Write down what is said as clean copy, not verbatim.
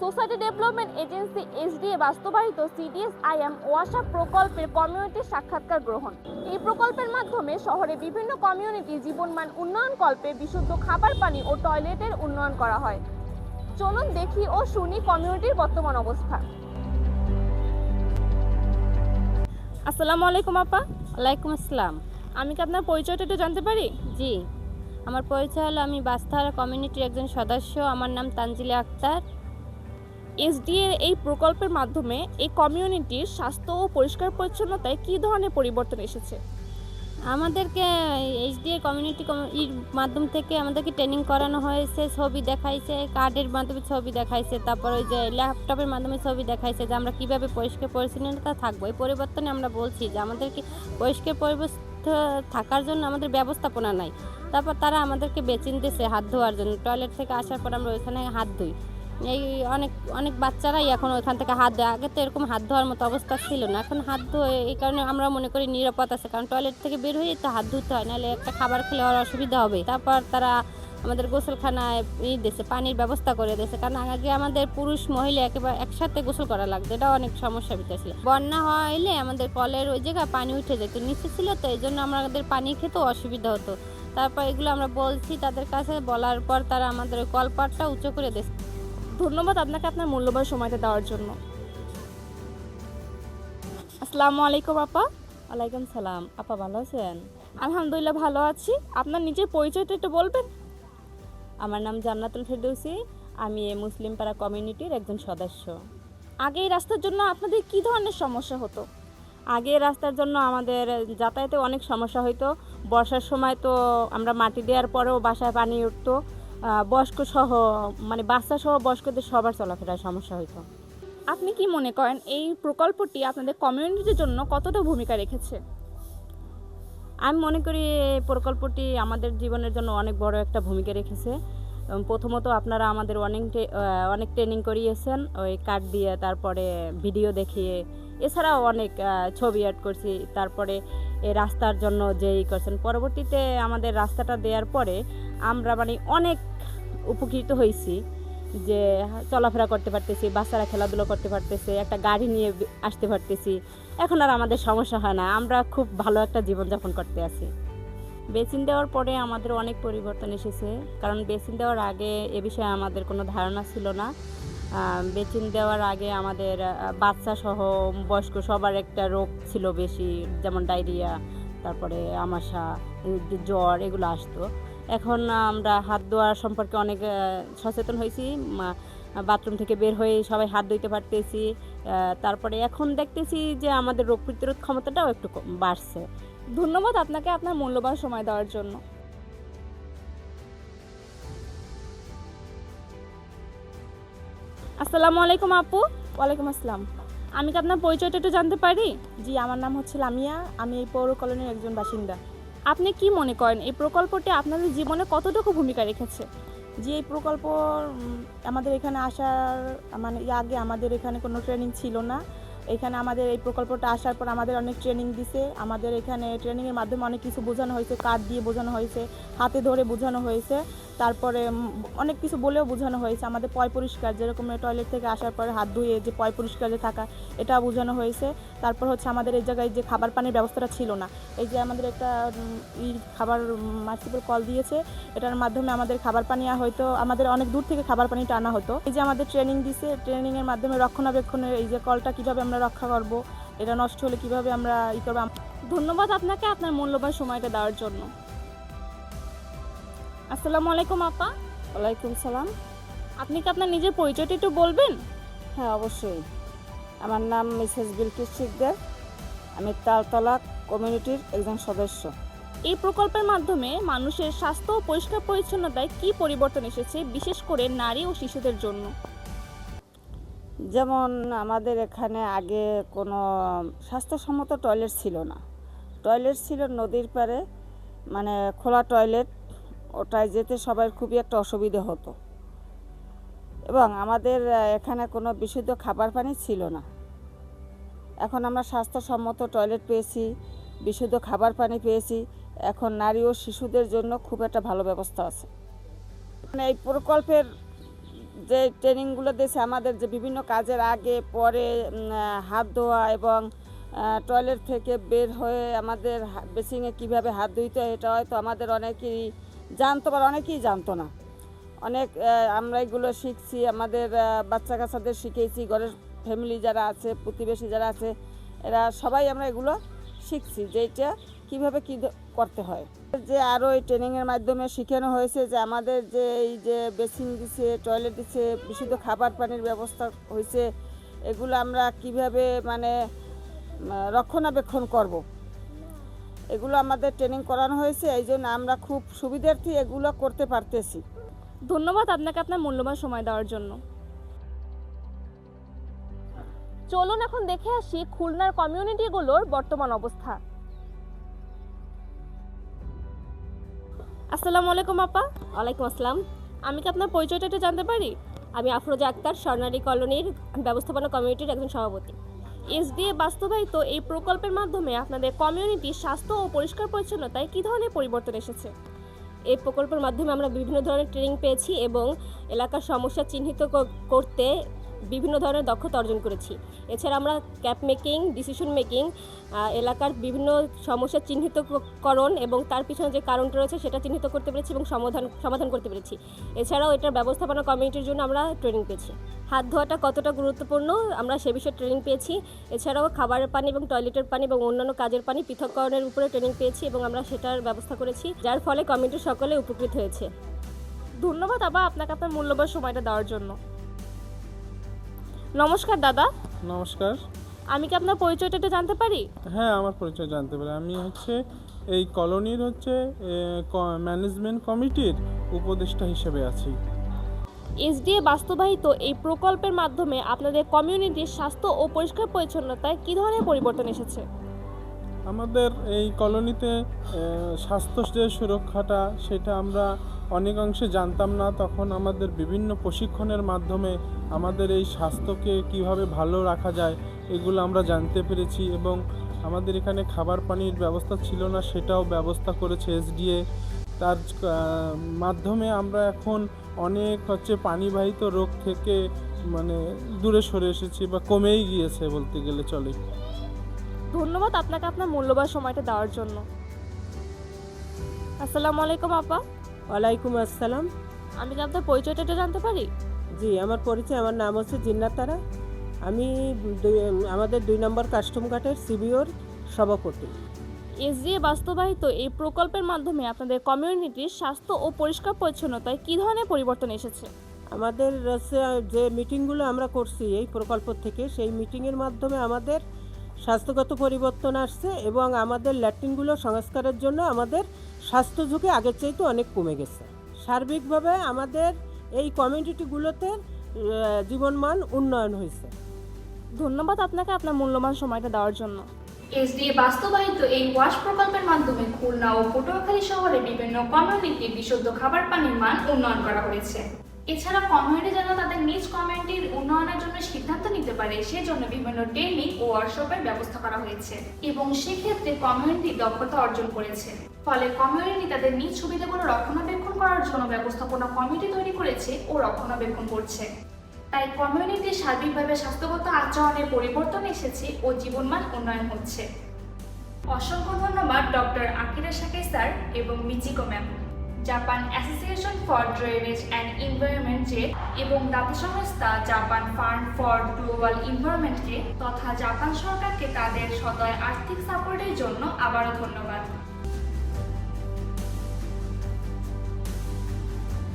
Society development agency SDA বাস্তবায়িত CDS-IM ওয়াসা প্রকল্পের community সাক্ষাৎকার গ্রহণ। এই প্রকল্পের মাধ্যমে শহরে বিভিন্ন কমিউনিটি জীবনমান উন্নয়ন কল্পে বিশুদ্ধ খাবার পানি ও টয়লেটের উন্নয়ন করা হয়। চলুন দেখি ও শুনি কমিউনিটির বর্তমান অবস্থা। আসসালামু আলাইকুম আপা। ওয়ালাইকুম আসসালাম। আমি কি আপনার পরিচয়টা একটু জানতে পারি? জি, আমার পরিচয় হলো আমি বাস্তাহারা কমিউনিটির একজন সদস্য। আমার নাম তানজিলা আক্তার। এসডিএ এই প্রকল্পের মাধ্যমে এই কমিউনিটির স্বাস্থ্য ও পরিষ্কার পরিচ্ছন্নতায় কী ধরনের পরিবর্তন এসেছে? আমাদেরকে এইচডিএ কমিউনিটি মাধ্যম থেকে আমাদেরকে ট্রেনিং করানো হয়েছে, ছবি দেখাইছে, কার্ডের মাধ্যমে ছবি দেখাইছে, তারপর ওই যে ল্যাপটপের মাধ্যমে ছবি দেখাইছে যে আমরা কীভাবে পরিষ্কার পরিচ্ছন্নতা থাকবো। এই পরিবর্তনে আমরা বলছি যে আমাদেরকে পরিষ্কার থাকার জন্য আমাদের ব্যবস্থাপনা নাই। তারপর তারা আমাদেরকে বেচিন দিয়েছে হাত ধোয়ার জন্য। টয়লেট থেকে আসার পর আমরা ওইখানে হাত ধুই। এই অনেক বাচ্চারাই এখন ওইখান থেকে হাত ধোয়। আগে তো এরকম হাত ধোয়ার মতো অবস্থা ছিল না, এখন হাত ধোয়। এই কারণে আমরা মনে করি নিরাপদ আছে, কারণ টয়লেট থেকে বের হয়ে তো হাত ধুতে হয়, নাহলে একটা খাবার খেলে আর অসুবিধা হবে। তারপর তারা আমাদের গোসলখানায় দিয়েছে, পানির ব্যবস্থা করে দিয়েছে, কারণ আগে আমাদের পুরুষ মহিলা একেবারে একসাথে গোসল করা লাগতো, এটা অনেক সমস্যার ভিতরে ছিল। বন্যা হইলে আমাদের কলের ওই জায়গায় পানি উঠে যেত, নিচে ছিল তো, এই জন্য আমাদের পানি খেতেও অসুবিধা হতো। তারপর এগুলো আমরা বলছি তাদের কাছে, বলার পর তারা আমাদের ওই কলপাটটা উঁচু করে দিয়েছে। ধন্যবাদ আপনাকে আপনার মূল্যবান সময়টা দেওয়ার জন্য। আসসালামু আলাইকুম আপা। ওয়ালাইকুম সালাম। আপা ভালো আছেন? আলহামদুলিল্লাহ ভালো আছি। আপনার নিজের পরিচয়টা একটু বলবেন? আমার নাম জান্নাতুল ফেরদৌসী। আমি এই মুসলিম পাড়া কমিউনিটির একজন সদস্য। আগে এই রাস্তার জন্য আপনাদের কী ধরনের সমস্যা হতো? আগে রাস্তার জন্য আমাদের যাতায়াতে অনেক সমস্যা হইতো। বর্ষার সময় তো আমরা মাটি দেওয়ার পরেও বাসায় পানি উঠতো। বয়স্ক সহ মানে বাচ্চা সহ বয়স্কদের সবার চলাফেরার সমস্যা হইতো। আপনি কি মনে করেন এই প্রকল্পটি আপনাদের কমিউনিটির জন্য কতটা ভূমিকা রেখেছে? আমি মনে করি এই প্রকল্পটি আমাদের জীবনের জন্য অনেক বড় একটা ভূমিকা রেখেছে। প্রথমত আপনারা আমাদের অনেক ট্রেনিং করিয়েছেন, ওই কার্ড দিয়ে, তারপরে ভিডিও দেখিয়ে, এছাড়াও অনেক ছবি অ্যাড করছি। তারপরে এই রাস্তার জন্য যেই করছেন, পরবর্তীতে আমাদের রাস্তাটা দেওয়ার পরে আমরা মানে অনেক উপকৃত হয়েছি, যে চলাফেরা করতে পারতেছি, বাচ্চারা খেলাধুলো করতে পারতেছে, একটা গাড়ি নিয়ে আসতে পারতেছি। এখন আর আমাদের সমস্যা হয় না, আমরা খুব ভালো একটা জীবনযাপন করতে আছি। বেসিন দেওয়ার পরে আমাদের অনেক পরিবর্তন এসেছে, কারণ বেসিন দেওয়ার আগে এ বিষয়ে আমাদের কোনো ধারণা ছিল না। বেসিন দেওয়ার আগে আমাদের বাচ্চা সহ বয়স্ক সবার একটা রোগ ছিল বেশি, যেমন ডায়রিয়া, তারপরে আমাশা, জ্বর, এগুলো আসতো। এখন আমরা হাত ধোয়ার সম্পর্কে অনেক সচেতন হয়েছি। বাথরুম থেকে বের হয়ে সবাই হাত ধুইতে পারতেছি। তারপরে এখন দেখতেছি যে আমাদের রোগ প্রতিরোধ ক্ষমতাটাও একটু বাড়ছে। ধন্যবাদ আপনাকে আপনার মূল্যবান সময় দেওয়ার জন্য। আসসালামু আলাইকুম আপু। ওয়ালাইকুম আসসালাম। আমি কি আপনার পরিচয়টা একটু জানতে পারি? জি, আমার নাম হচ্ছে লামিয়া। আমি এই পৌর কলোনির একজন বাসিন্দা। আপনি কি মনে করেন এই প্রকল্পটি আপনাদের জীবনে কতটুকু ভূমিকা রেখেছে? যে এই প্রকল্প আমাদের এখানে আসার মানে আগে আমাদের এখানে কোনো ট্রেনিং ছিল না। এখানে আমাদের এই প্রকল্পটা আসার পর আমাদের অনেক ট্রেনিং দিছে। আমাদের এখানে ট্রেনিংয়ের মাধ্যমে অনেক কিছু বোঝানো হয়েছে, কার্ড দিয়ে বোঝানো হয়েছে, হাতে ধরে বোঝানো হয়েছে, তারপরে অনেক কিছু বলেও বোঝানো হয়েছে। আমাদের পয় পরিষ্কার, যেরকম টয়লেট থেকে আসার পরে হাত ধুয়ে যে পয় পরিষ্কারে থাকা, এটা বোঝানো হয়েছে। তারপর হচ্ছে আমাদের এই জায়গায় যে খাবার পানির ব্যবস্থাটা ছিল না, এই যে আমাদের একটা খাবার মাল্টিপল কল দিয়েছে, এটার মাধ্যমে আমাদের খাবার পানি হয়তো আমাদের অনেক দূর থেকে খাবার পানিটা আনা হতো। এই যে আমাদের ট্রেনিং দিছে, ট্রেনিংয়ের মাধ্যমে রক্ষণাবেক্ষণের এই যে কলটা কীভাবে আমরা রক্ষা করব, এটা নষ্ট হলে কীভাবে আমরা করবো। ধন্যবাদ আপনাকে আপনার মূল্যবান সময়টা দেওয়ার জন্য। আসসালামু আলাইকুম আপা। ওয়ালাইকুম সালাম। আপনি কি আপনার নিজের পরিচয়টা একটু বলবেন? হ্যাঁ, অবশ্যই। আমার নাম মিসেস বিলকিস শিকদার। আমি তালতলা কমিউনিটির একজন সদস্য। এই প্রকল্পের মাধ্যমে মানুষের স্বাস্থ্য ও পরিষ্কার পরিচ্ছন্নতায় কী পরিবর্তন এসেছে, বিশেষ করে নারী ও শিশুদের জন্য? যেমন আমাদের এখানে আগে কোনো স্বাস্থ্যসম্মত টয়লেট ছিল না। টয়লেট ছিল নদীর পাড়ে, মানে খোলা টয়লেট, ওটায় যেতে সবার খুবই একটা অসুবিধা হতো। এবং আমাদের এখানে কোনো বিশুদ্ধ খাবার পানি ছিল না। এখন আমরা স্বাস্থ্যসম্মত টয়লেট পেয়েছি, বিশুদ্ধ খাবার পানি পেয়েছি। এখন নারী ও শিশুদের জন্য খুব একটা ভালো ব্যবস্থা আছে। মানে এই প্রকল্পের যে ট্রেনিংগুলো দিয়েছে আমাদের, যে বিভিন্ন কাজের আগে পরে হাত ধোয়া এবং টয়লেট থেকে বের হয়ে আমাদের বেসিংয়ে কীভাবে হাত ধুইতে হয়, এটা হয়তো আমাদের অনেকেই জানতো বা অনেকেই জানতো না। অনেক আমরা এগুলো শিখছি, আমাদের বাচ্চা কাচ্চাদের শিখেছি, ঘরের ফ্যামিলি যারা আছে, প্রতিবেশী যারা আছে, এরা সবাই আমরা এগুলো শিখছি যে এটা কীভাবে কী করতে হয়। যে আরও এই ট্রেনিংয়ের মাধ্যমে শেখানো হয়েছে যে আমাদের যে এই যে বেসিন দিচ্ছে, টয়লেট দিচ্ছে, বিশুদ্ধ খাবার পানির ব্যবস্থা হয়েছে, এগুলো আমরা কিভাবে মানে রক্ষণাবেক্ষণ করব, এগুলো আমাদের ট্রেনিং করানো হয়েছে। এই জন্য আমরা খুব সুবিধার্থে এগুলো করতে পারতেছি। ধন্যবাদ আপনাকে আপনার মূল্যবান সময় দেওয়ার জন্য। চলুন এখন দেখে আসি খুলনার কমিউনিটিগুলোর বর্তমান অবস্থা। আসসালামু আলাইকুম আপা। ওয়ালাইকুম আসসালাম। আমি কি আপনার পরিচয়টা একটু জানতে পারি? আমি আফরোজা আক্তার, স্বর্ণালী কলোনির ব্যবস্থাপনা কমিটির একজন সভাপতি। এসডিএ বাস্তবায়িত এই প্রকল্পের মাধ্যমে আপনাদের কমিউনিটির স্বাস্থ্য ও পরিষ্কার পরিচ্ছন্নতায় কী ধরনের পরিবর্তন এসেছে? এই প্রকল্পের মাধ্যমে আমরা বিভিন্ন ধরনের ট্রেনিং পেয়েছি এবং এলাকার সমস্যা চিহ্নিত করতে বিভিন্ন ধরনের দক্ষতা অর্জন করেছি। এছাড়া আমরা ক্যাপ মেকিং, ডিসিশন মেকিং, এলাকার বিভিন্ন সমস্যা চিহ্নিতকরণ এবং তার পিছনে যে কারণটা রয়েছে সেটা চিহ্নিত করতে পেরেছি এবং সমাধান করতে পেরেছি। এছাড়াও এটার ব্যবস্থাপনা কমিটির জন্য আমরা ট্রেনিং পেয়েছি। হাত ধোয়াটা কতটা গুরুত্বপূর্ণ আমরা সে বিষয়ে ট্রেনিং পেয়েছি। এছাড়াও খাবারের পানি এবং টয়লেটের পানি এবং অন্যান্য কাজের পানি পৃথককরণের উপরে ট্রেনিং পেয়েছি এবং আমরা সেটার ব্যবস্থা করেছি, যার ফলে কমিটির সকলে উপকৃত হয়েছে। ধন্যবাদ আবার আপনাকে আপনার মূল্যবান সময়টা দেওয়ার জন্য। নমস্কার দাদা। নমস্কার। আমি কি আপনার পরিচয়টা একটু জানতে পারি? হ্যাঁ, আমার পরিচয় জানতে পারি। আমি এই কলোনির ম্যানেজমেন্ট কমিটির উপদেষ্টা হিসেবে আছি। এসডিএ বাস্তবায়িত এই প্রকল্পের মাধ্যমে আপনাদের কমিউনিটির স্বাস্থ্য ও পরিষ্কার পরিচ্ছন্নতায় কী ধরনের পরিবর্তন এসেছে? আমাদের এই কলোনিতে স্বাস্থ্য যে সুরক্ষাটা সেটা আমরা অনেকাংশে জানতাম না। তখন আমাদের বিভিন্ন প্রশিক্ষণের মাধ্যমে আমাদের এই স্বাস্থ্যকে কিভাবে ভালো রাখা যায় এগুলো আমরা জানতে পেরেছি এবং আমাদের এখানে খাবার পানির ব্যবস্থা ছিল না, সেটাও ব্যবস্থা করেছে এসডিএ। তার মাধ্যমে আমরা এখন অনেক পানিবাহিত রোগ থেকে মানে দূরে সরে এসেছি বা কমেই গিয়েছে বলতে গেলে চলে। ধন্যবাদ আপনাকে আপনার মূল্যবান সময়টা দেওয়ার জন্য। আসসালামু আলাইকুম আপা। ওয়ালাইকুম আসসালাম। আমি কি আপনার পরিচয়টা একটু জানতে পারি? জি, আমার পরিচয়, আমার নাম হচ্ছে জিন্নাত তারা। আমি আমাদের 2 নম্বর কাস্টম ঘাটের সিবিওর সভাপতি। এসডিএ বাস্তবায়িত এই প্রকল্পের মাধ্যমে আপনাদের কমিউনিটির স্বাস্থ্য ও পরিষ্কার পরিচ্ছন্নতায় কী ধরনের পরিবর্তন এসেছে? আমাদের যে মিটিংগুলো আমরা করছি এই প্রকল্প থেকে, সেই মিটিংয়ের মাধ্যমে আমাদের স্বাস্থ্যগত পরিবর্তন আসছে এবং আমাদের ল্যাট্রিনগুলো সংস্কারের জন্য আমাদের স্বাস্থ্য ঝুঁকি আগের চাইতে অনেক কমে গেছে। সার্বিকভাবে আমাদের এই কমিউনিটিগুলোতে জীবনমান উন্নয়ন হয়েছে। ধন্যবাদ আপনাকে আপনার মূল্যবান সময়টা দেওয়ার জন্য। এসডিএ বাস্তবায়িত এই ওয়াশ প্রকল্পের মাধ্যমে খুলনা ও পটুয়াখালী শহরে বিভিন্ন কমিউনিটি বিশুদ্ধ খাবার পানির মান উন্নয়ন করা হয়েছে। এছাড়া কমিউনিটি যেন তাদের নিজ কমিউনিটির উন্নয়নের জন্য সিদ্ধান্ত নিতে পারে সেজন্য বিভিন্ন ট্রেনিং ও ওয়ার্কশপের ব্যবস্থা করা হয়েছে এবং সেক্ষেত্রে কমিউনিটি দক্ষতা অর্জন করেছে। ফলে কমিউনিটি তাদের নিজ সুবিধাগুলো রক্ষণাবেক্ষণ করার জন্য ব্যবস্থাপনা কমিটি তৈরি করেছে ও রক্ষণাবেক্ষণ করছে। তাই কমিউনিটির সার্বিকভাবে স্বাস্থ্যগত আচরণের পরিবর্তন এসেছে ও জীবনমান উন্নয়ন হচ্ছে। অসংখ্য ধন্যবাদ ডক্টর আকিরা শাকির স্যার এবং Michiko ma'am, Japan association for drainage and environment এবং দাতা সংস্থা জাপান ফান্ড ফর গ্লোবাল এনভায়রনমেন্টকে তথা জাপান সরকারকে তাদের সদয় আর্থিক সাপোর্টের জন্য আবারও ধন্যবাদ।